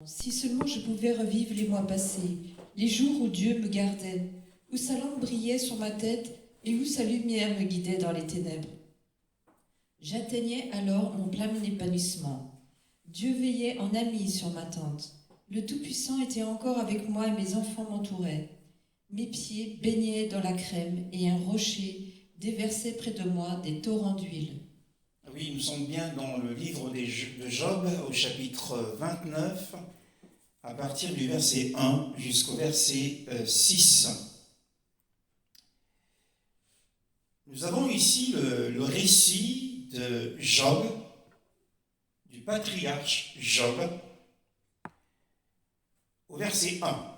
Si seulement je pouvais revivre les mois passés, les jours où Dieu me gardait, où sa lampe brillait sur ma tête et où sa lumière me guidait dans les ténèbres. J'atteignais alors mon plein épanouissement. Dieu veillait en ami sur ma tente. Le Tout-Puissant était encore avec moi et mes enfants m'entouraient. Mes pieds baignaient dans la crème et un rocher déversait près de moi des torrents d'huile. Oui, nous sommes bien dans le livre de Job, au chapitre 29, à partir du verset 1 jusqu'au verset 6. Nous avons ici le récit de Job, du patriarche Job, au verset 1.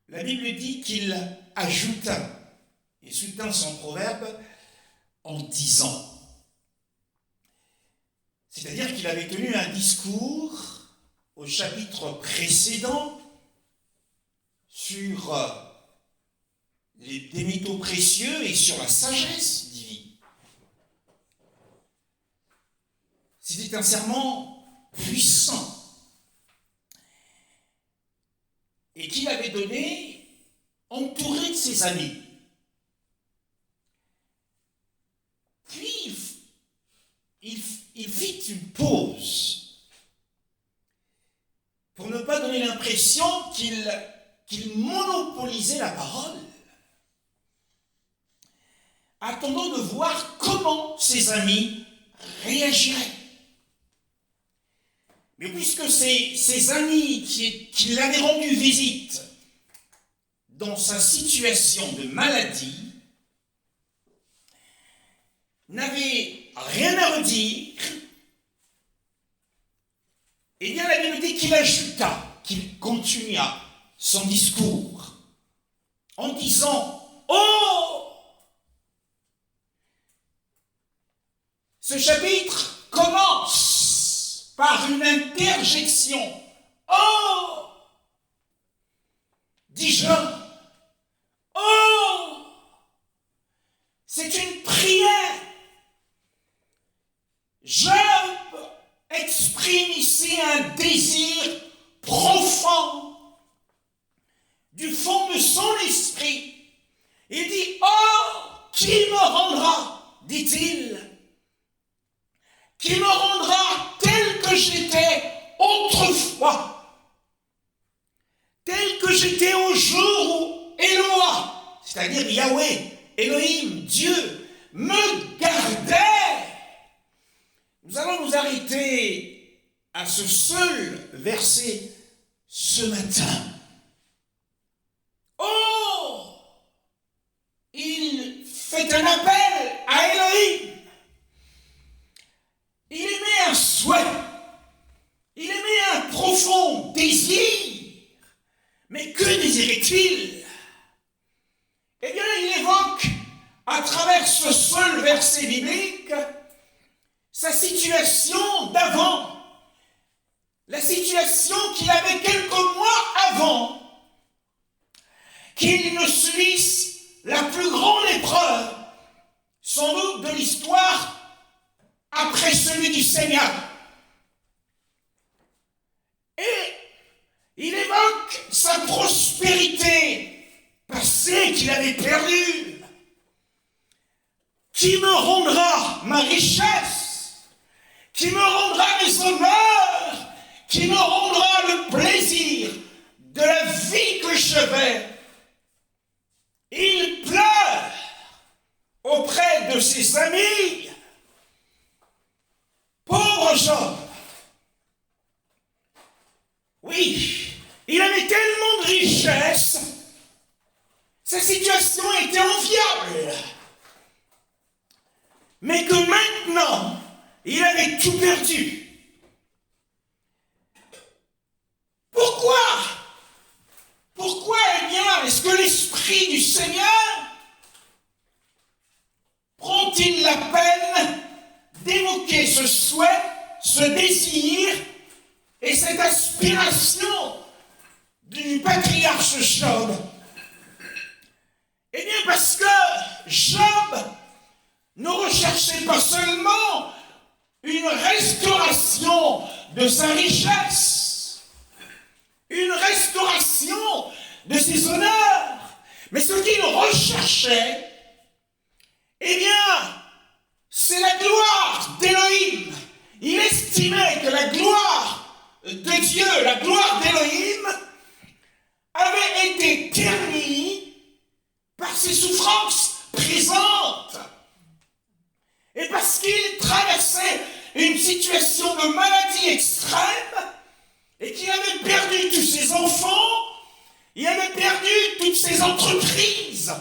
La Bible dit qu'il ajouta et soutint son proverbe en disant. C'est-à-dire qu'il avait tenu un discours au chapitre précédent sur des métaux précieux et sur la sagesse divine. C'était un serment puissant et qu'il avait donné entouré de ses amis. Puis, il fit une pause pour ne pas donner l'impression qu'il monopolisait la parole, attendant de voir comment ses amis réagiraient. Mais puisque ses amis qui l'avaient rendu visite dans sa situation de maladie n'avaient rien à redire, eh bien la Bible dit qu'il ajouta, qu'il continua son discours en disant « Oh !» Ce chapitre commence par une interjection. « Oh !» dit Job. « Oh !» C'est une prière. Job exprime ici un désir profond du fond de son esprit. Il dit « Oh, qui me rendra, dit-il, qui me rendra tel que j'étais autrefois, tel que j'étais au jour où Eloah, c'est-à-dire Yahweh, Elohim, Dieu, me gardait. » Nous allons nous arrêter à ce seul verset ce matin. Oh! Il fait un appel à Elohim. Il émet un souhait. Il émet un profond désir. Mais que désirait-il? Eh bien, il évoque à travers ce seul verset biblique sa situation d'avant, la situation qu'il avait quelques mois avant, qu'il ne subisse la plus grande épreuve, sans doute de l'histoire, après celui du Seigneur. Et il évoque sa prospérité passée qu'il avait perdue. Qui me rendra ma richesse? Qui me rendra mes honneurs, qui me rendra le plaisir de la vie que je vais. Il pleure auprès de ses amis. Pauvre Job. Oui, il avait tellement de richesse, sa situation était enviable. Mais que maintenant, il avait tout perdu. Pourquoi? Pourquoi, eh bien, est-ce que l'Esprit du Seigneur prend-il la peine d'évoquer ce souhait, ce désir et cette aspiration du patriarche Job? Eh bien, parce que Job ne recherchait pas seulement une restauration de sa richesse, de ses honneurs. Mais ce qu'il recherchait, eh bien, c'est la gloire d'Élohim. Il estimait que la gloire de Dieu, la gloire d'Élohim, avait été ternie par ses souffrances présentes. Et parce qu'il traversait une situation de maladie extrême, et qu'il avait perdu tous ses enfants, il avait perdu toutes ses entreprises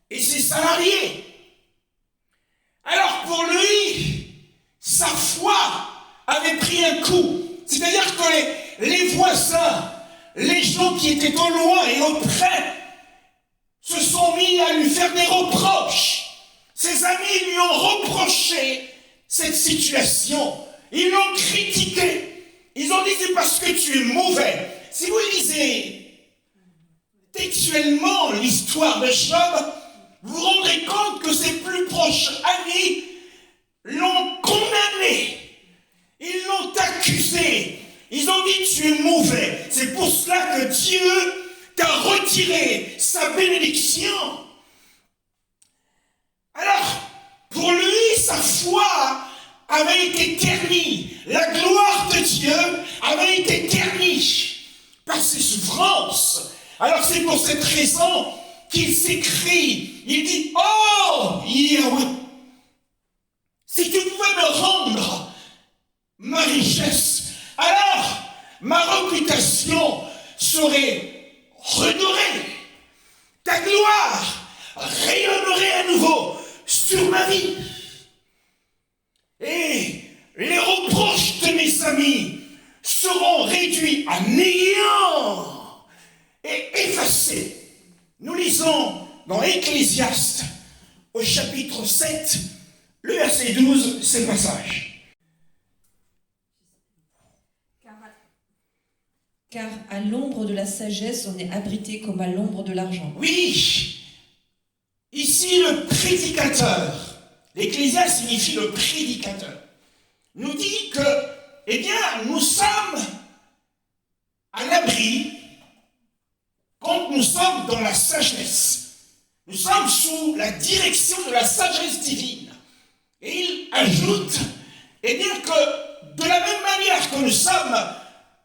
et ses salariés. Alors pour lui, sa foi avait pris un coup. C'est-à-dire que les voisins, les gens qui étaient au loin et auprès, se sont mis à lui faire des reproches. Ses amis lui ont reproché cette situation. Ils l'ont critiqué. Ils ont dit c'est parce que tu es mauvais. Si vous lisez textuellement l'histoire de Job, vous vous rendrez compte que ses plus proches amis l'ont condamné. Ils l'ont accusé. Ils ont dit tu es mauvais. C'est pour cela que Dieu t'a retiré sa bénédiction. Alors, pour lui, sa foi avait été ternie. La gloire de Dieu avait été ternie par ses souffrances. Alors c'est pour cette raison qu'il s'écrie. Il dit, oh Yahweh, si tu pouvais me rendre ma richesse, alors ma réputation serait redorée. Ta gloire rayonnerait à nouveau sur ma vie. Et les reproches de mes amis seront réduits à néant et effacés. Nous lisons dans Ecclésiaste, au chapitre 7, le verset 12, ces passages. Car à l'ombre de la sagesse, on est abrité comme à l'ombre de l'argent. Oui, ici le prédicateur, l'Ecclésiaste signifie le prédicateur, nous dit que, eh bien, nous sommes à l'abri quand nous sommes dans la sagesse. Nous sommes sous la direction de la sagesse divine. Et il ajoute, eh bien, que de la même manière que nous sommes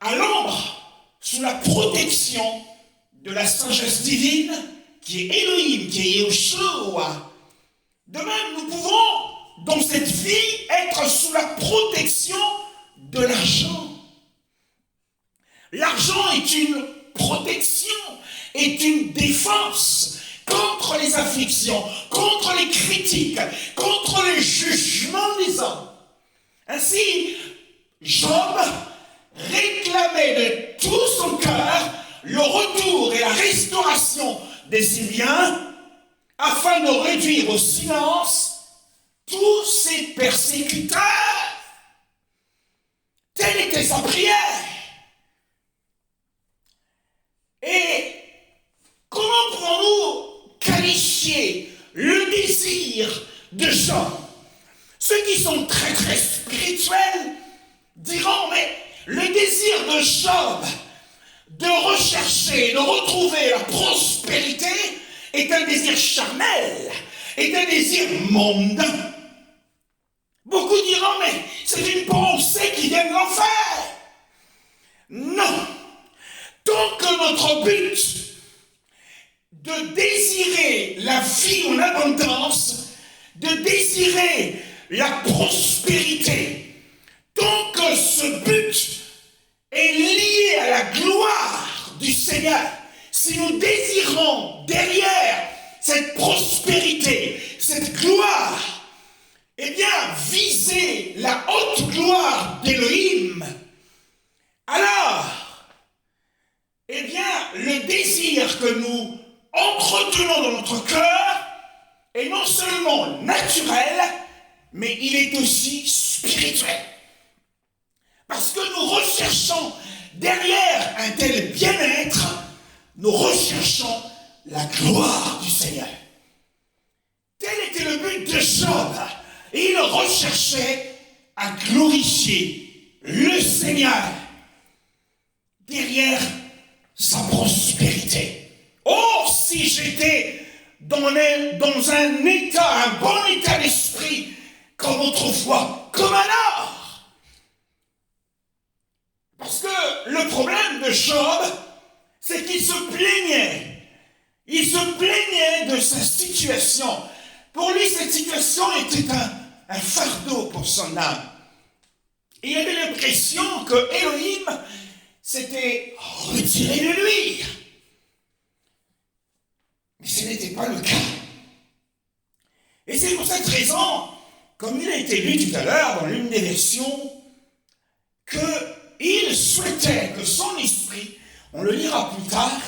à l'ombre, sous la protection de la sagesse divine, qui est Elohim, qui est Yeshua, de même, nous pouvons, dans cette vie, être sous la protection de l'argent. L'argent est une protection, est une défense contre les afflictions, contre les critiques, contre les jugements des hommes. Ainsi, Job réclamait de tout son cœur le retour et la restauration de ses biens, afin de réduire au silence tous ses persécuteurs. Telle était sa prière. Et comment pouvons-nous qualifier le désir de Job? Ceux qui sont très très spirituels diront, mais le désir de Job de rechercher, de retrouver la prospérité est un désir charnel, est un désir mondain. Beaucoup diront, mais c'est une pensée qui vient de l'enfer. Non. Tant que notre but de désirer la vie en abondance, de désirer la prospérité, tant que ce but est lié à la gloire du Seigneur, si nous désirons derrière cette prospérité, cette gloire, eh bien, viser la haute gloire d'Élohim, alors, eh bien, le désir que nous entretenons dans notre cœur est non seulement naturel, mais il est aussi spirituel. Parce que nous recherchons derrière un tel bien-être, nous recherchons la gloire du Seigneur. Tel était le but de Job. Et il recherchait à glorifier le Seigneur derrière sa prospérité. j'étais dans un bon état d'esprit, comme autrefois, comme alors. Parce que le problème de Job, c'est qu'il se plaignait. Il se plaignait de sa situation. Pour lui, cette situation était un fardeau pour son âme. Et il avait l'impression que Elohim s'était retiré de lui. Mais ce n'était pas le cas. Et c'est pour cette raison, comme il a été lu tout à l'heure dans l'une des versions, qu'il souhaitait que son esprit, on le lira plus tard,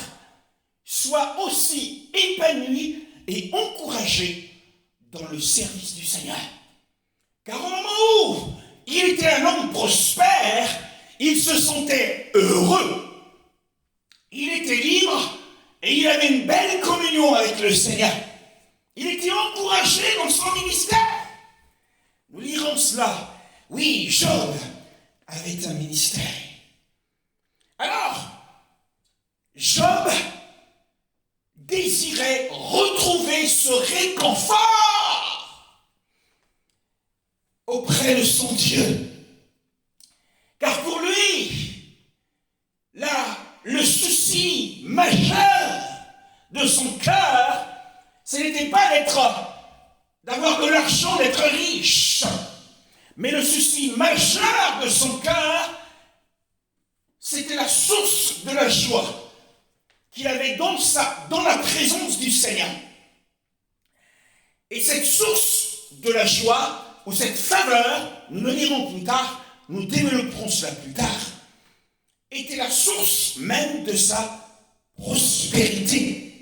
soit aussi épanoui et encouragé dans le service du Seigneur. Car au moment où il était un homme prospère, il se sentait heureux. Il était libre et il avait une belle communion avec le Seigneur. Il était encouragé dans son ministère. Nous lirons cela. Oui, Job avait un ministère. Alors, Job désirait retrouver ce réconfort auprès de son Dieu. Car pour lui, le souci majeur de son cœur, ce n'était pas d'avoir de l'argent, d'être riche. Mais le souci majeur de son cœur, c'était la source de la joie qu'il avait dans la présence du Seigneur. Et cette source de la joie, ou cette faveur, nous le lirons plus tard, nous développerons cela plus tard, était la source même de sa prospérité.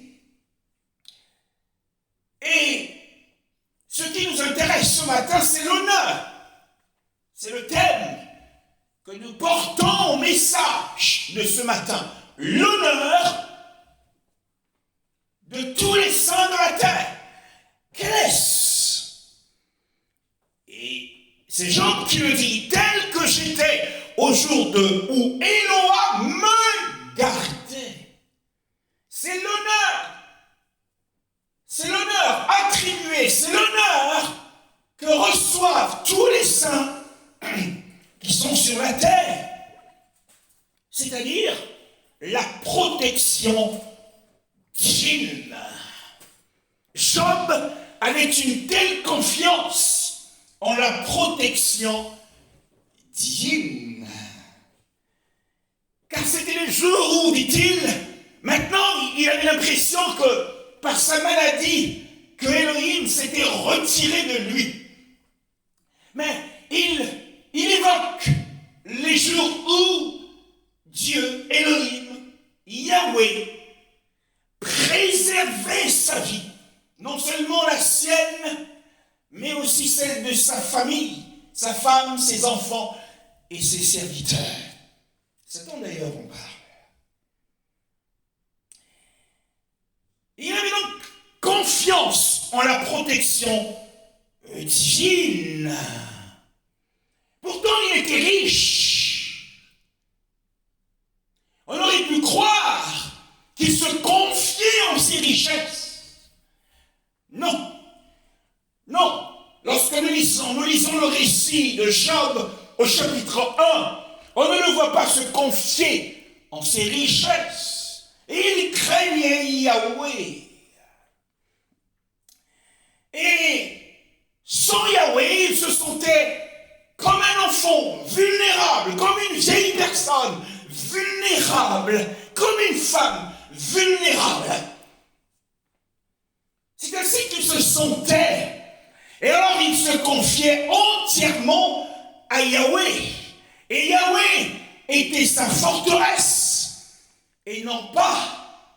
Et ce qui nous intéresse ce matin, c'est l'honneur. C'est le thème que nous portons au message de ce matin. L'honneur de tous les saints de la terre. Quel est-ce? Et c'est Job qui le dit, tel que j'étais au jour où Éloah me gardait. C'est l'honneur. C'est l'honneur attribué, c'est l'honneur que reçoivent tous les saints qui sont sur la terre. C'est-à-dire la protection divine. Job avait une telle confiance en la protection divine. Car c'était les jours où, dit-il, maintenant il avait l'impression que par sa maladie, que Elohim s'était retiré de lui. Mais il évoque les jours où Dieu, Elohim, Yahweh, préservait sa vie. Non seulement la sienne, mais aussi celle de sa famille, sa femme, ses enfants et ses serviteurs. C'est dont d'ailleurs on parle. Il avait donc confiance en la protection divine. Pourtant, il était riche. On aurait pu croire qu'il se confiait en ses richesses. Non. Non. Lorsque nous lisons le récit de Job au chapitre 1, on ne le voit pas se confier en ses richesses. Et il craignait Yahweh. Et sans Yahweh, il se sentait comme un enfant, vulnérable, comme une vieille personne, vulnérable, comme une femme, vulnérable. C'est ainsi qu'il se sentait. Et alors il se confiait entièrement à Yahweh. Et Yahweh était sa forteresse. Et non pas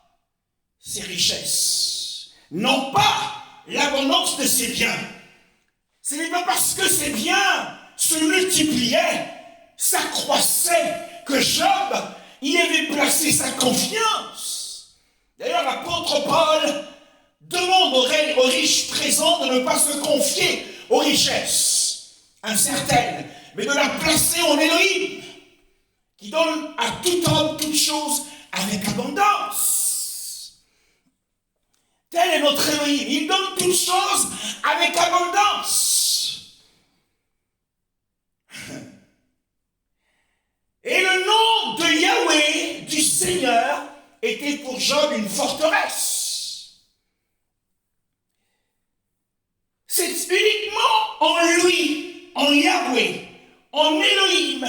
ses richesses. Non pas l'abondance de ses biens. Ce n'est pas parce que ses biens se multipliaient, s'accroissaient, que Job y avait placé sa confiance. D'ailleurs, l'apôtre Paul demande aux riches présents de ne pas se confier aux richesses incertaines, mais de la placer en Elohim, qui donne à tout homme toute chose avec abondance. toutes choses avec abondance. Et le nom de Yahweh, du Seigneur, était pour Job une forteresse. C'est uniquement en lui, en Yahweh, en Elohim,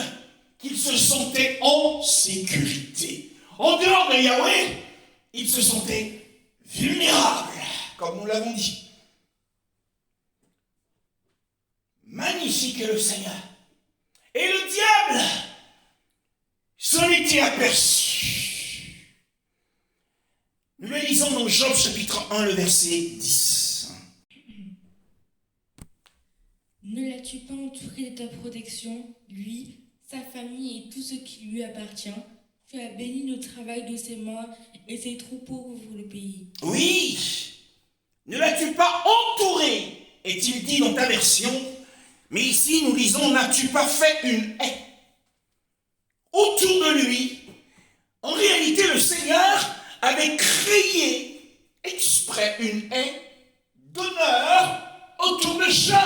qu'il se sentait en sécurité. En dehors de Yahweh, il se sentait vulnérable, comme nous l'avons dit. Magnifique est le Seigneur. Et le diable s'en était aperçu. Nous le lisons dans Job chapitre 1, le verset 10. Ne l'as-tu pas entouré de ta protection, lui, sa famille et tout ce qui lui appartient? Tu as béni le travail de ses mains et ses troupeaux couvrent le pays. Oui, ne l'as-tu pas entouré, est-il dit dans ta version, mais ici nous lisons, n'as-tu pas fait une haie autour de lui? En réalité, le Seigneur avait créé exprès une haie d'honneur autour de Job.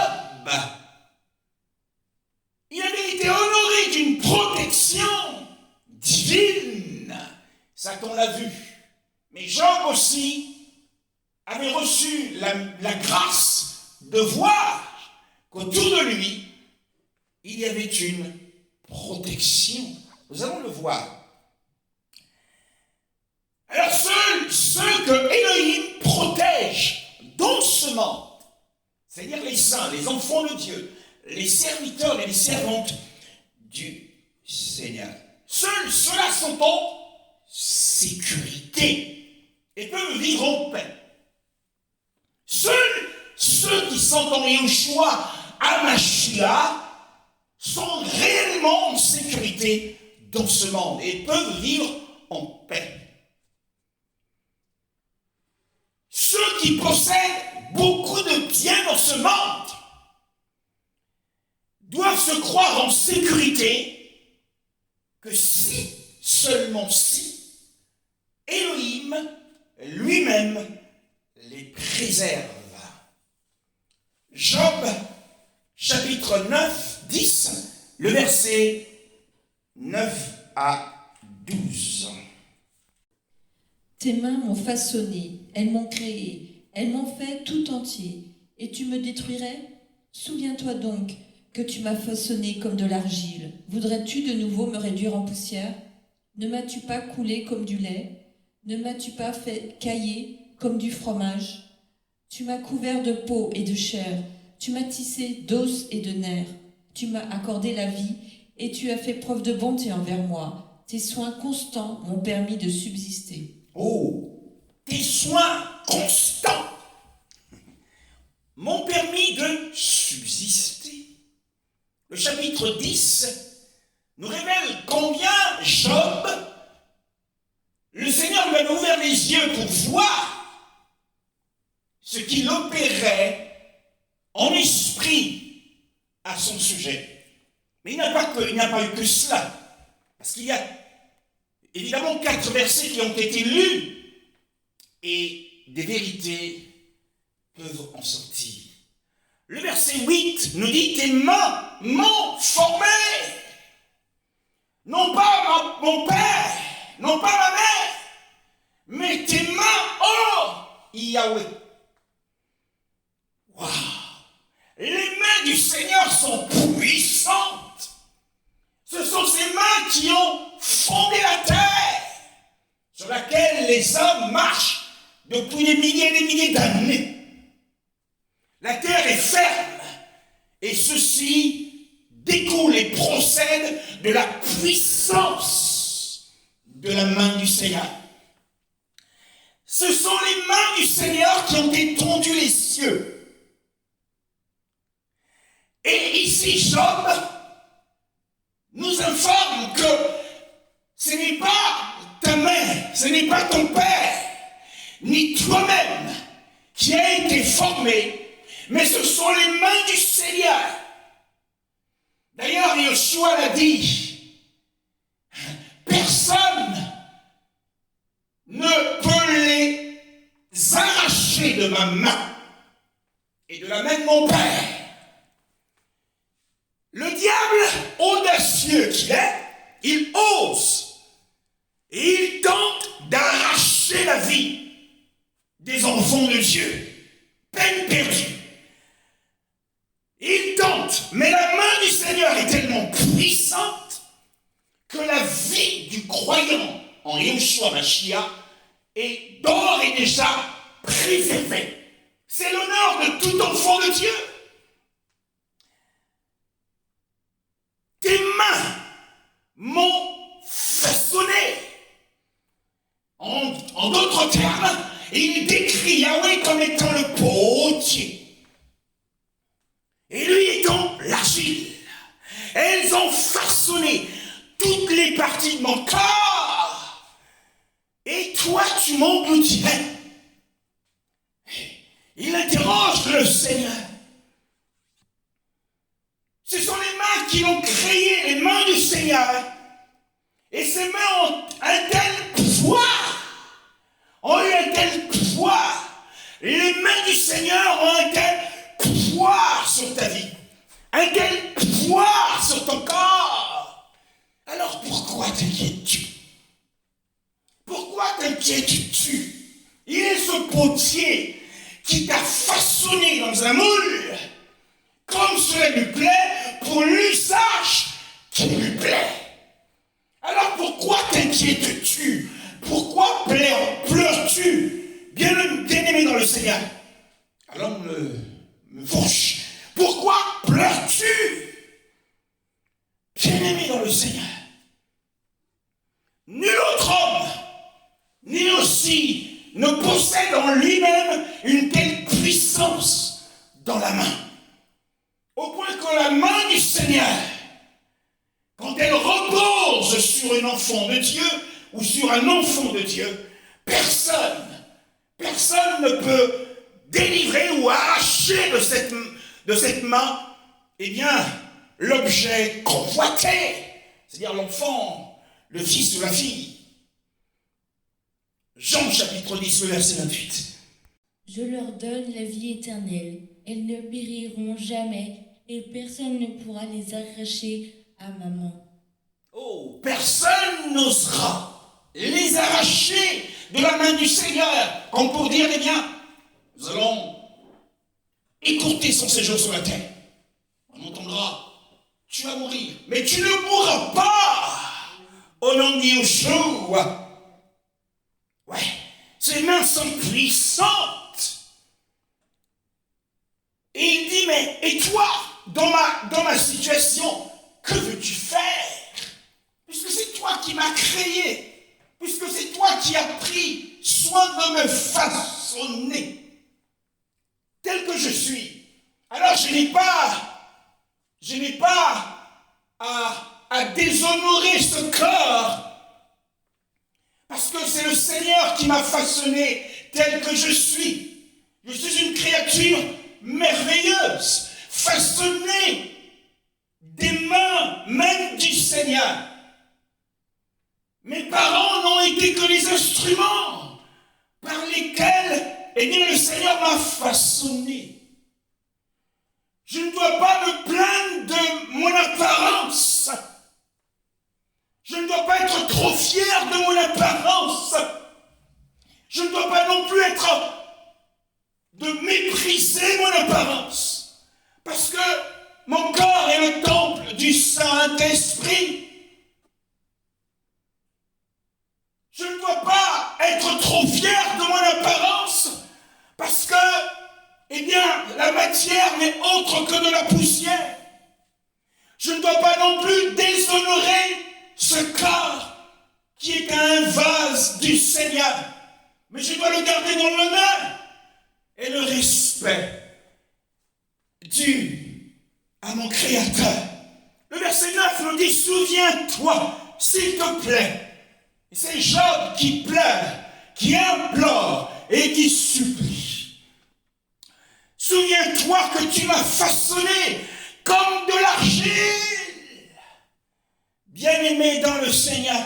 Il avait été honoré d'une protection divine. Satan l'a vu. Mais Job aussi avait reçu la grâce de voir qu'autour de lui, il y avait une protection. Nous allons le voir. Alors ceux que Elohim protège doucement, c'est-à-dire les saints, les enfants de Dieu, les serviteurs et les servantes du Seigneur, seuls ceux-là sont en sécurité et peuvent vivre en paix. Seuls ceux qui sont en Yeshua HaMashiach sont réellement en sécurité dans ce monde et peuvent vivre en paix. Ceux qui possèdent beaucoup de biens dans ce monde doivent se croire en sécurité que si, seulement si, Elohim lui-même les préserve. Job, chapitre 9, 10, le verset 9 à 12. Tes mains m'ont façonné, elles m'ont créé, elles m'ont fait tout entier. Et tu me détruirais? Souviens-toi donc que tu m'as façonné comme de l'argile. Voudrais-tu de nouveau me réduire en poussière? Ne m'as-tu pas coulé comme du lait? Ne m'as-tu pas fait cailler comme du fromage? Tu m'as couvert de peau et de chair. Tu m'as tissé d'os et de nerfs. Tu m'as accordé la vie et tu as fait preuve de bonté envers moi. Tes soins constants m'ont permis de subsister. Oh, tes soins constants m'ont permis de subsister. Le chapitre 10 nous révèle combien Job, le Seigneur lui avait ouvert les yeux pour voir ce qu'il opérait en esprit à son sujet. Mais il n'y a pas eu que cela. Parce qu'il y a évidemment 4 versets qui ont été lus et des vérités peuvent en sortir. Le verset 8 nous dit: tes mains m'ont formé. Non pas mon père, non pas ma mère, mais tes mains, oh Yahweh. Waouh! Les mains du Seigneur sont puissantes. Ce sont ces mains qui ont fondé la terre sur laquelle les hommes marchent depuis des milliers et des milliers d'années. La terre est ferme et ceci découle et procède de la puissance de la main du Seigneur. Ce sont les mains du Seigneur qui ont étendu les cieux. Et ici, Job nous informe que ce n'est pas ta mère, ce n'est pas ton père, ni toi-même qui a été formé, mais ce sont les mains du Seigneur. D'ailleurs, Yeshua l'a dit, personne ne peut les arracher de ma main. et de la main de mon Père. Le diable, audacieux qu'il est, il ose et il tente d'arracher la vie des enfants de Dieu. Peine perdue. Il tente, mais la main du Seigneur est tellement puissante que la vie du croyant en Yeshua Mashiach est d'ores et déjà préservée. C'est l'honneur de tout enfant de Dieu. Tes mains m'ont façonné. En d'autres termes, il décrit Yahweh comme étant le potier. Et lui étant l'argile. Elles ont façonné toutes les parties de mon corps. Et toi, tu m'engloutirais. Il interroge le Seigneur. Ce sont les mains qui l'ont créé, les mains du Seigneur. Et ces mains ont un tel pouvoir. Ont eu un tel pouvoir. Les mains du Seigneur ont un tel pouvoir sur ta vie. Un tel pouvoir sur ton corps. Alors pourquoi t'inquiètes-tu? Pourquoi t'inquiètes-tu? Il est ce potier qui t'a façonné dans un moule comme cela lui plaît pour l'usage qui lui plaît. Alors pourquoi t'inquiètes-tu? Pourquoi pleures-tu? Bien-aimé dans le Seigneur. Alors me fauche. Pourquoi pleures-tu? Bien-aimé dans le Seigneur. Nul autre homme, ni aussi, ne possède en lui-même une telle puissance dans la main. Au point que la main du Seigneur, quand elle repose sur un enfant de Dieu ou sur un enfant de Dieu, personne ne peut délivrer ou arracher de cette main, eh bien, l'objet convoité, c'est-à-dire l'enfant, le fils ou la fille. Jean chapitre 10, verset 28. Je leur donne la vie éternelle. Elles ne périront jamais et personne ne pourra les arracher à ma main. Oh, personne n'osera les arracher de la main du Seigneur, comme pour dire, eh bien, nous allons écourter son séjour sur la terre. On entendra, tu vas mourir, mais tu ne mourras pas au nom de Yeshua. Ouais, ses mains sont puissantes. Et il dit, mais et toi, dans ma situation, que veux-tu faire? Puisque c'est toi qui m'as créé, puisque c'est toi qui as pris soin de me façonner tel que je suis. Alors je n'ai pas à déshonorer ce corps, parce que c'est le Seigneur qui m'a façonné tel que je suis. Je suis une créature merveilleuse, façonnée des mains même du Seigneur. Mes parents n'ont été que les instruments par lesquels, eh bien, le Seigneur m'a façonné. Je ne dois pas me plaindre de mon apparence. Je ne dois pas être trop fier de mon apparence. Je ne dois pas non plus de mépriser mon apparence. Parce que mon corps est le temple du Saint-Esprit. Je ne dois pas être trop fier de mon apparence. Parce que, eh bien, la matière n'est autre que de la poussière. Je ne dois pas non plus déshonorer ce corps qui est un vase du Seigneur. Mais je dois le garder dans l'honneur et le respect dû à mon Créateur. Le verset 9 nous dit, souviens-toi, s'il te plaît. Et c'est Job qui pleure, qui implore et qui supplie. Souviens-toi que tu m'as façonné comme de l'argile. Bien-aimé dans le Seigneur,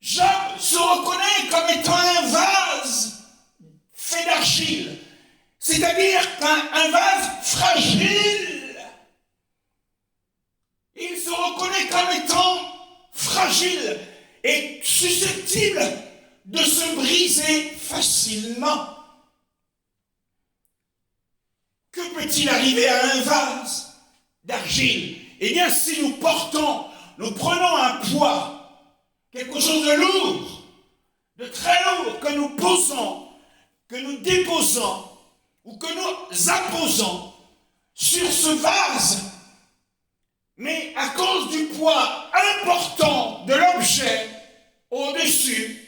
Job se reconnaît comme étant un vase fait d'argile. c'est-à-dire qu'un vase fragile. Il se reconnaît comme étant fragile et susceptible de se briser facilement. Que peut-il arriver à un vase d'argile? Eh bien, si nous prenons un poids, quelque chose de lourd, de très lourd, que nous posons, que nous déposons, ou que nous apposons sur ce vase, mais à cause du poids important de l'objet au-dessus,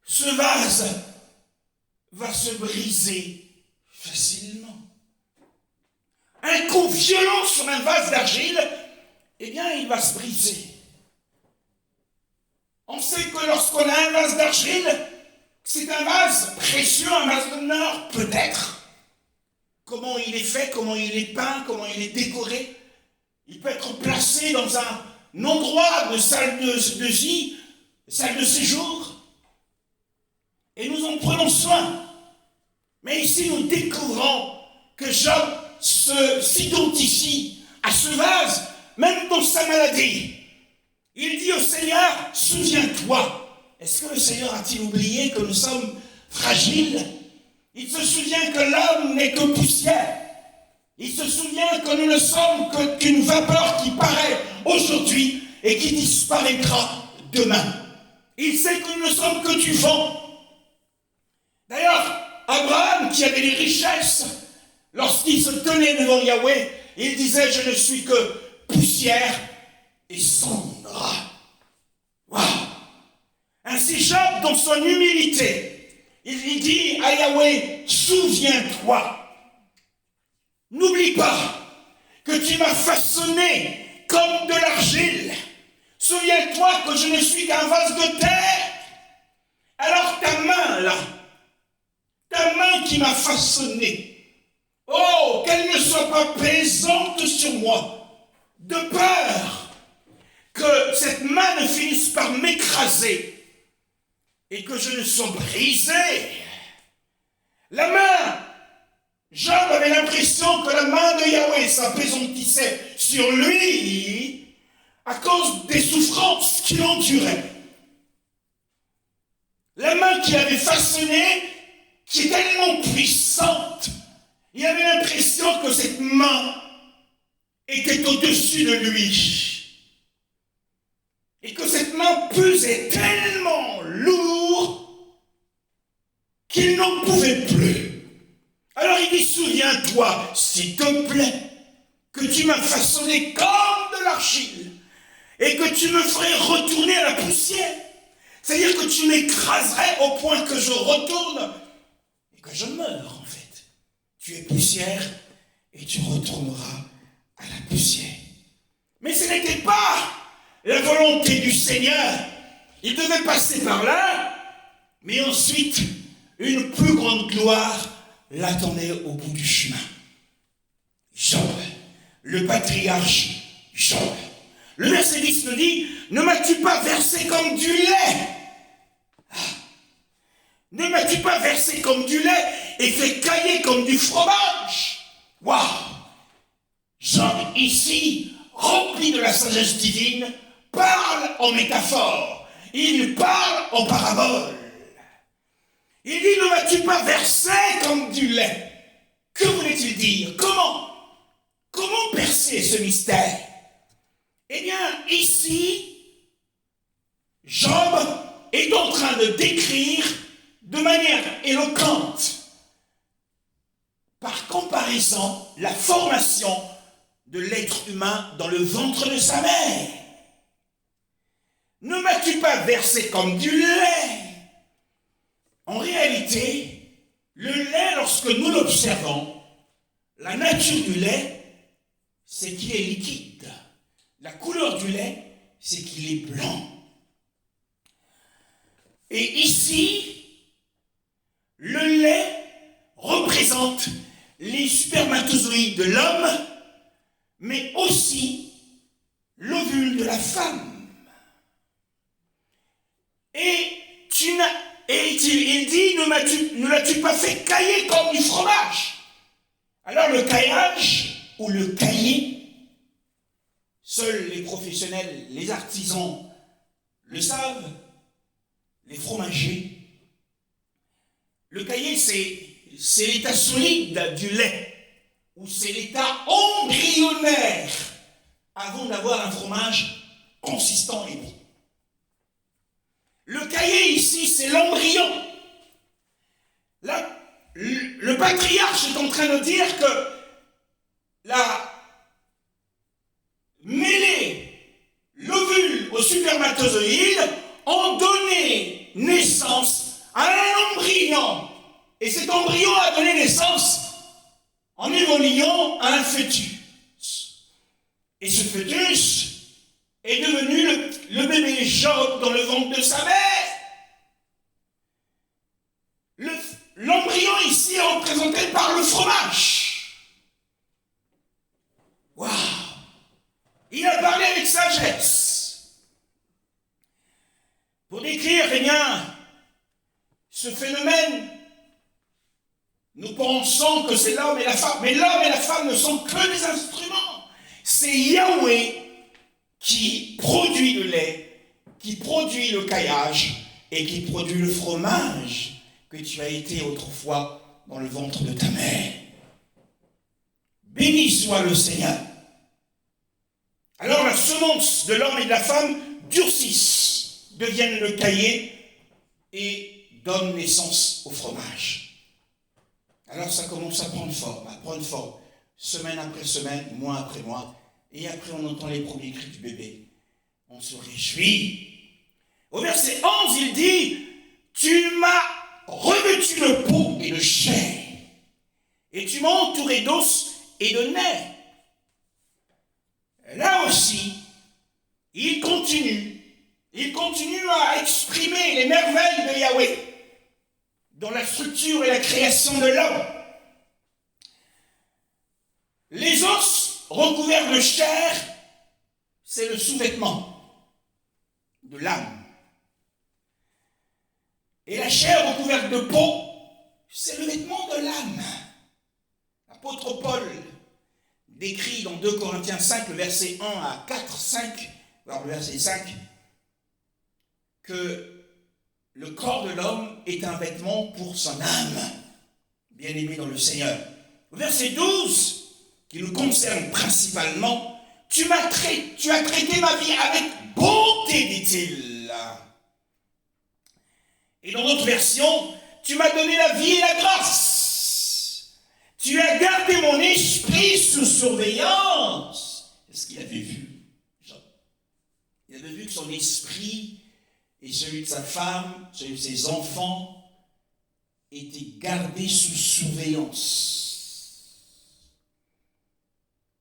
ce vase va se briser facilement. Un coup violent sur un vase d'argile, eh bien, il va se briser. On sait que lorsqu'on a un vase d'argile, c'est un vase précieux, un vase d'honneur, peut-être. Comment il est fait, comment il est peint, comment il est décoré. Il peut être placé dans un endroit de salle de vie, salle de séjour. Et nous en prenons soin. Mais ici, nous découvrons que Job s'identifie à ce vase, même dans sa maladie. Il dit au Seigneur, souviens-toi. Est-ce que le Seigneur a-t-il oublié que nous sommes fragiles? Il se souvient que l'homme n'est que poussière. Il se souvient que nous ne sommes qu'une vapeur qui paraît aujourd'hui et qui disparaîtra demain. Il sait que nous ne sommes que du vent. D'ailleurs, Abraham, qui avait les richesses, lorsqu'il se tenait devant Yahweh, il disait, je ne suis que poussière et cendre. Waouh! Ainsi Job, dans son humilité, il dit à Yahweh, souviens-toi. N'oublie pas que tu m'as façonné comme de l'argile. Souviens-toi que je ne suis qu'un vase de terre. Alors ta main là, ta main qui m'a façonné, oh, qu'elle ne soit pas pesante sur moi, de peur que cette main ne finisse par m'écraser et que je ne sois brisé. La main, Job avait l'impression que la main de Yahweh s'appesantissait sur lui à cause des souffrances qu'il endurait. La main qu'il avait façonnée, qui est tellement puissante, il avait l'impression que cette main était au-dessus de lui. Et que cette main pesait tellement lourd qu'il n'en pouvait plus. Alors il dit, souviens-toi, s'il te plaît, que tu m'as façonné comme de l'argile et que tu me ferais retourner à la poussière. C'est-à-dire que tu m'écraserais au point que je retourne et que je meure en fait. Tu es poussière et tu retourneras à la poussière. Mais ce n'était pas la volonté du Seigneur. Il devait passer par là, mais ensuite, une plus grande gloire l'attendait au bout du chemin. Job, le patriarche Job. Le verset 10 nous dit, ne m'as-tu pas versé comme du lait? Ne m'as-tu pas versé comme du lait et fait cailler comme du fromage? Waouh! Job, ici, rempli de la sagesse divine, parle en métaphore. Il parle en parabole. Il dit, ne m'as-tu pas versé comme du lait? Que voulait-il dire? Comment percer ce mystère? Eh bien, ici, Job est en train de décrire de manière éloquente, par comparaison, la formation de l'être humain dans le ventre de sa mère. Ne m'as-tu pas versé comme du lait? En réalité, le lait, lorsque nous l'observons, la nature du lait, c'est qu'il est liquide. La couleur du lait, c'est qu'il est blanc. Et ici, le lait représente les spermatozoïdes de l'homme, mais aussi l'ovule de la femme. Et il dit, ne l'as-tu pas fait cailler comme du fromage? Alors le caillage ou le caillé, seuls les professionnels, les artisans le savent, les fromagers. Le caillé, c'est l'état solide du lait, ou c'est l'état embryonnaire avant d'avoir un fromage consistant et bon. Le caillé ici, c'est l'embryon. Là, le patriarche est en train de dire que la mêlée, l'ovule au spermatozoïde ont donné naissance à un embryon. Et cet embryon a donné naissance en évoluant à un fœtus. Et ce fœtus est devenu le bébé Job dans le ventre de sa mère. L'embryon ici est représenté par le fromage. Waouh! Il a parlé avec sagesse. Pour décrire, eh bien, ce phénomène, nous pensons que c'est l'homme et la femme, mais l'homme et la femme ne sont que des instruments. C'est Yahweh qui produit le lait, qui produit le caillage et qui produit le fromage que tu as été autrefois dans le ventre de ta mère. Béni soit le Seigneur. Alors la semence de l'homme et de la femme durcissent, deviennent le caillé et donnent naissance au fromage. Alors ça commence à prendre forme, semaine après semaine, mois après mois, et après on entend les premiers cris du bébé. On se réjouit. Au verset 11, il dit, tu m'as revêtu de peau et de chair, et tu m'as entouré d'os et de nerfs. Là aussi, il continue à exprimer les merveilles de Yahweh dans la structure et la création de l'homme. Les os recouverts de chair, c'est le sous-vêtement de l'âme. Et la chair recouverte de peau, c'est le vêtement de l'âme. L'apôtre Paul décrit dans 2 Corinthiens 5, le verset 1 à 4, 5, alors le verset 5, que le corps de l'homme est un vêtement pour son âme, bien-aimé dans le Seigneur. Au verset 12, qui nous concerne principalement, tu as traité ma vie avec bonté, dit-il. Et dans notre version, tu m'as donné la vie et la grâce. Tu as gardé mon esprit sous surveillance. Est-ce qu'il avait vu, Jean? Il avait vu que son esprit et celui de sa femme, celui de ses enfants, étaient gardés sous surveillance.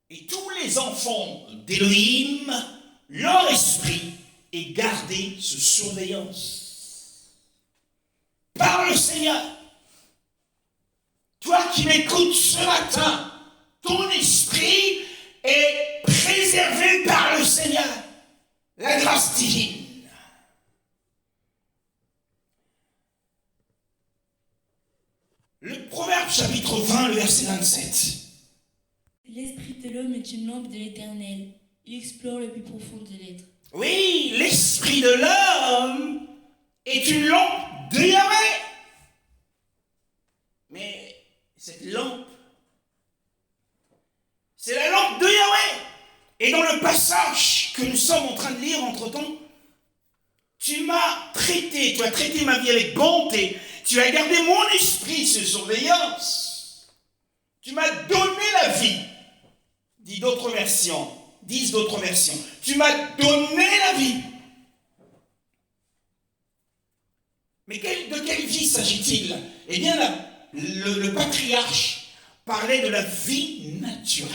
Et tous les enfants d'Élohim, leur esprit est gardé sous surveillance par le Seigneur. Toi qui m'écoutes ce matin, ton esprit est préservé par le Seigneur, la grâce divine. Le Proverbe chapitre 20, le verset 27. L'esprit de l'homme est une lampe de l'Éternel. Il explore le plus profond des lettres. Oui, l'esprit de l'homme est une lampe de Yahweh. Mais cette lampe, c'est la lampe de Yahweh. Et dans le passage que nous sommes en train de lire entre-temps, tu as traité ma vie avec bonté, tu as gardé mon esprit sous surveillance, tu m'as donné la vie, disent d'autres versions, tu m'as donné la vie. Mais de quelle vie s'agit-il? Eh bien, le patriarche parlait de la vie naturelle.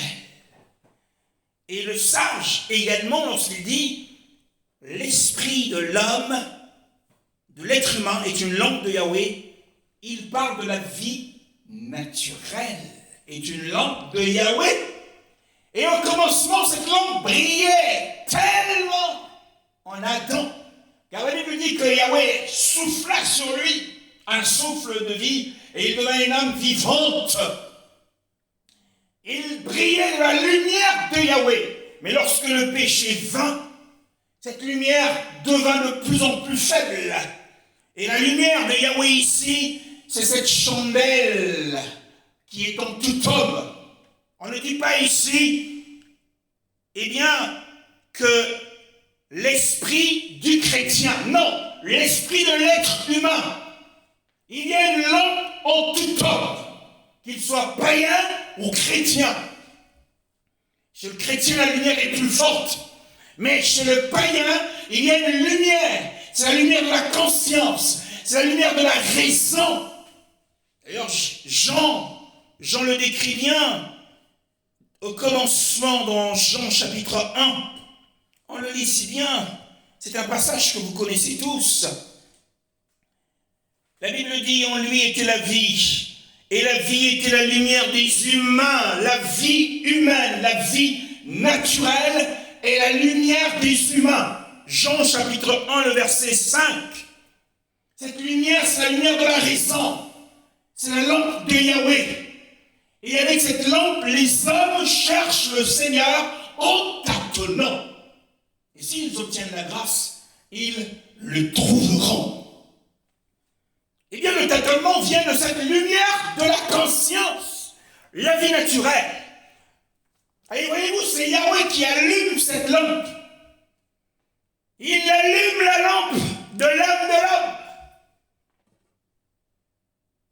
Et le sage également, lorsqu'il dit « L'esprit de l'homme, de l'être humain, est une lampe de Yahweh », il parle de la vie naturelle, est une lampe de Yahweh. Et au commencement, cette lampe brillait tellement en Adam, car la Bible dit que Yahweh souffla sur lui un souffle de vie, et il devint une âme vivante. Il brillait de la lumière de Yahweh. Mais lorsque le péché vint, cette lumière devint de plus en plus faible. Et la lumière de Yahweh ici, c'est cette chandelle qui est en tout homme. On ne dit pas ici, eh bien, que l'esprit du chrétien, non, l'esprit de l'être humain. Il y a une lampe en tout homme, qu'il soit païen ou chrétien. Chez le chrétien, la lumière est plus forte. Mais chez le païen, il y a une lumière. C'est la lumière de la conscience. C'est la lumière de la raison. D'ailleurs, Jean le décrit bien au commencement dans Jean chapitre 1. On le lit si bien. C'est un passage que vous connaissez tous. La Bible dit, en lui était la vie. Et la vie était la lumière des humains. La vie humaine, la vie naturelle est la lumière des humains. Jean chapitre 1, le verset 5. Cette lumière, c'est la lumière de la raison. C'est la lampe de Yahweh. Et avec cette lampe, les hommes cherchent le Seigneur en tâtonnant. Et s'ils obtiennent la grâce, ils le trouveront. Eh bien, le tâtonnement vient de cette lumière de la conscience, la vie naturelle. Et voyez-vous, c'est Yahweh qui allume cette lampe. Il allume la lampe de l'âme de l'homme.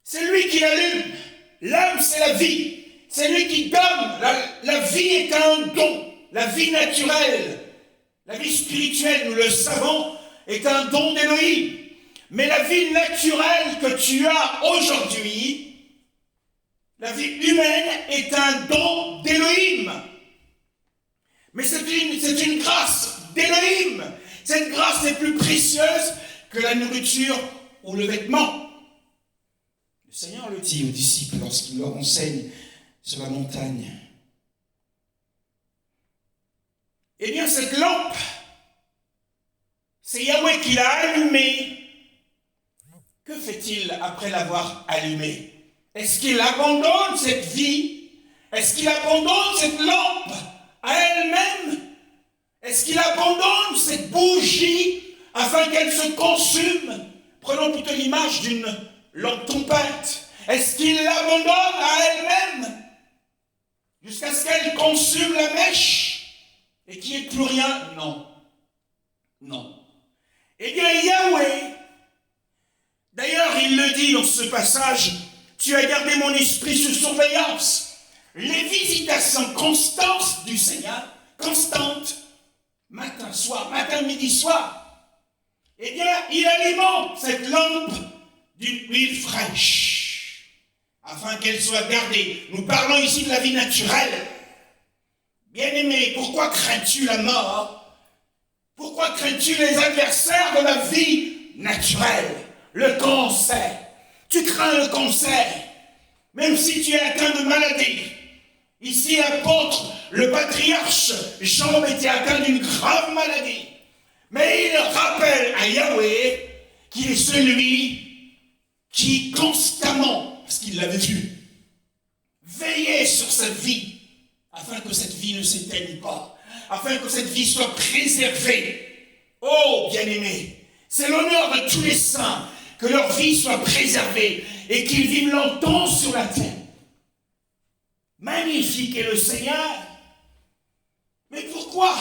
C'est lui qui l'allume. L'âme, c'est la vie. C'est lui qui donne. La vie est un don. La vie naturelle, la vie spirituelle, nous le savons, est un don d'Élohim. Mais la vie naturelle que tu as aujourd'hui, la vie humaine, est un don d'Élohim. Mais c'est une grâce d'Élohim. Cette grâce est plus précieuse que la nourriture ou le vêtement. Le Seigneur le dit aux disciples lorsqu'il leur enseigne sur la montagne. Eh bien, cette lampe, c'est Yahweh qui l'a allumée. Que fait-il après l'avoir allumée? Est-ce qu'il abandonne cette vie? Est-ce qu'il abandonne cette lampe à elle-même? Est-ce qu'il abandonne cette bougie afin qu'elle se consume? Prenons plutôt l'image d'une lampe tempête. Est-ce qu'il l'abandonne à elle-même jusqu'à ce qu'elle consume la mèche et qu'il n'y ait plus rien? Non. Non. Eh bien, Yahweh, d'ailleurs, il le dit dans ce passage, tu as gardé mon esprit sous surveillance. Les visitations constantes du Seigneur, constantes, matin, soir, matin, midi, soir, eh bien, il alimente cette lampe d'une huile fraîche, afin qu'elle soit gardée. Nous parlons ici de la vie naturelle. Bien-aimé, pourquoi crains-tu la mort? Pourquoi crains-tu les adversaires de la vie naturelle? Le cancer. Tu crains le cancer, même si tu es atteint de maladie. Ici, l'apôtre, le patriarche Jean était atteint d'une grave maladie. Mais il rappelle à Yahweh qu'il est celui qui constamment, parce qu'il l'avait vu, veillait sur sa vie, afin que cette vie ne s'éteigne pas, afin que cette vie soit préservée. Oh, bien-aimé, c'est l'honneur de tous les saints que leur vie soit préservée et qu'ils vivent longtemps sur la terre. Magnifique est le Seigneur. Mais pourquoi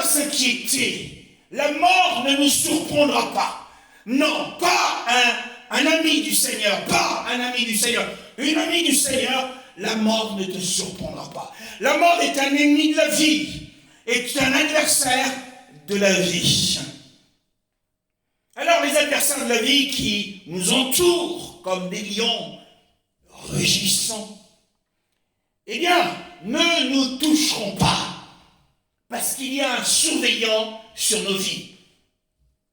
s'inquiéter? La mort ne nous surprendra pas. Non, pas un ami du Seigneur, pas un ami du Seigneur. Une amie du Seigneur, la mort ne te surprendra pas. La mort est un ennemi de la vie, est un adversaire de la vie. Alors les adversaires de la vie qui nous entourent comme des lions rugissants, eh bien, ne nous toucheront pas, parce qu'il y a un surveillant sur nos vies.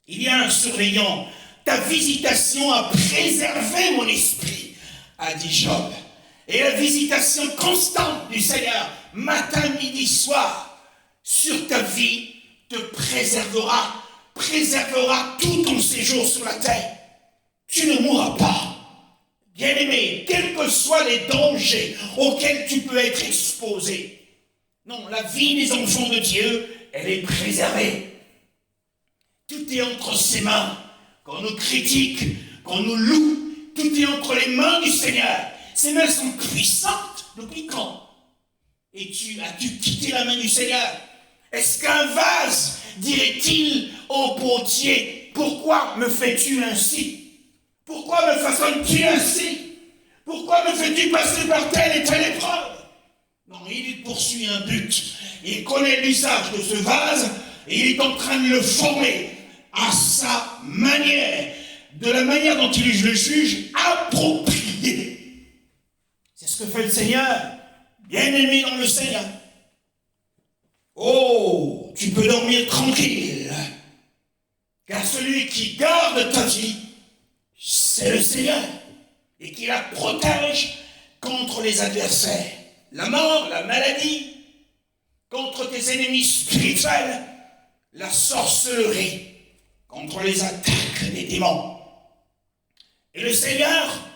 Il y a un surveillant. Ta visitation a préservé mon esprit, a dit Job. Et la visitation constante du Seigneur, matin, midi, soir, sur ta vie, te préservera tout ton séjour sur la terre. Tu ne mourras pas. bien-aimé, quels que soient les dangers auxquels tu peux être exposé. Non, la vie des enfants de Dieu, elle est préservée. Tout est entre ses mains. Quand on nous critique, quand on nous loue, tout est entre les mains du Seigneur. Ces mains sont puissantes. Depuis quand? Et as-tu quitté la main du Seigneur? Est-ce qu'un vase dirait-il au potier, pourquoi me fais-tu ainsi? Pourquoi me façonnes-tu ainsi? Pourquoi me fais-tu passer par telle et telle épreuve? Non, il poursuit un but. Il connaît l'usage de ce vase et il est en train de le former à sa manière, de la manière dont il le juge appropriée. C'est ce que fait le Seigneur, bien-aimé dans le Seigneur. Oh, tu peux dormir tranquille, car celui qui garde ta vie, c'est le Seigneur, et qui la protège contre les adversaires, la mort, la maladie, contre tes ennemis spirituels, la sorcellerie, contre les attaques des démons. Et le Seigneur,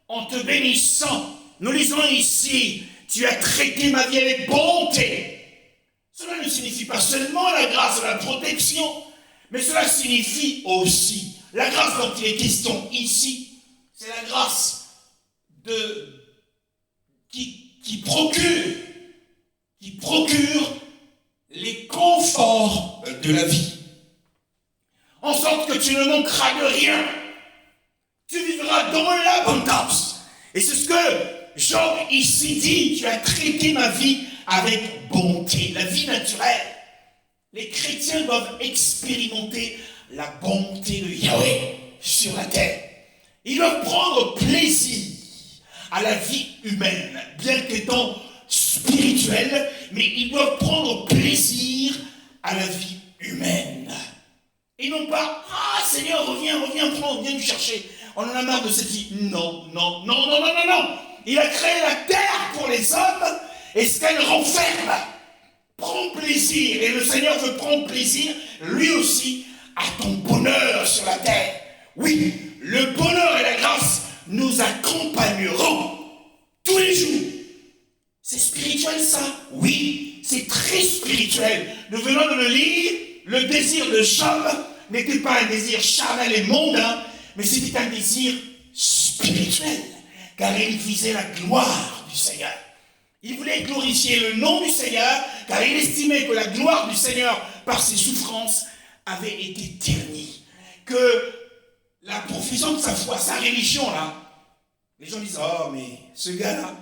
en te bénissant, nous lisons ici, tu as traité ma vie avec bonté. Cela ne signifie pas seulement la grâce de la protection, mais cela signifie aussi, la grâce dont il est question ici, c'est la grâce qui procure les conforts de la vie. En sorte que tu ne manqueras de rien. Tu vivras dans l'abondance. Et c'est ce que Job ici dit, tu as traité ma vie avec bonté. La vie naturelle. Les chrétiens doivent expérimenter la bonté de Yahweh sur la terre. Ils doivent prendre plaisir à la vie humaine, bien qu'étant spirituelle, mais ils doivent prendre plaisir à la vie humaine. Et non pas, ah Seigneur, reviens, prends, viens nous chercher. On en a marre de cette vie. Non. Il a créé la terre pour les hommes et ce qu'elle renferme. Prends plaisir, et le Seigneur veut prendre plaisir, lui aussi, à ton bonheur sur la terre. Oui, le bonheur et la grâce nous accompagneront tous les jours. C'est spirituel ça? Oui, c'est très spirituel. Nous venons de le lire, le désir de Job n'était pas un désir charnel et mondain, mais c'était un désir spirituel, car il visait la gloire du Seigneur. Il voulait glorifier le nom du Seigneur, car il estimait que la gloire du Seigneur, par ses souffrances, avait été ternie. Que la profession de sa foi, sa religion, là, les gens disent, oh, mais ce gars-là,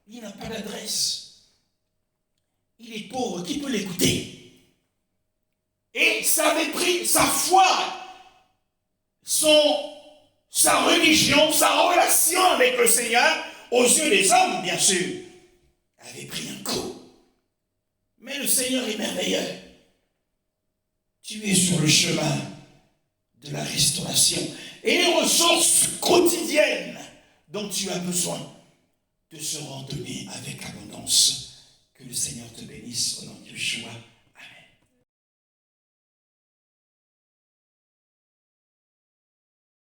il n'a pas d'adresse. Il est pauvre, qui peut l'écouter? Et ça avait pris sa foi, sa religion, sa relation avec le Seigneur, aux yeux des hommes, bien sûr, avait pris un coup. Mais le Seigneur est merveilleux. Tu es sur le chemin de la restauration. Et les ressources quotidiennes dont tu as besoin te seront données avec abondance. Que le Seigneur te bénisse au nom de Yeshua.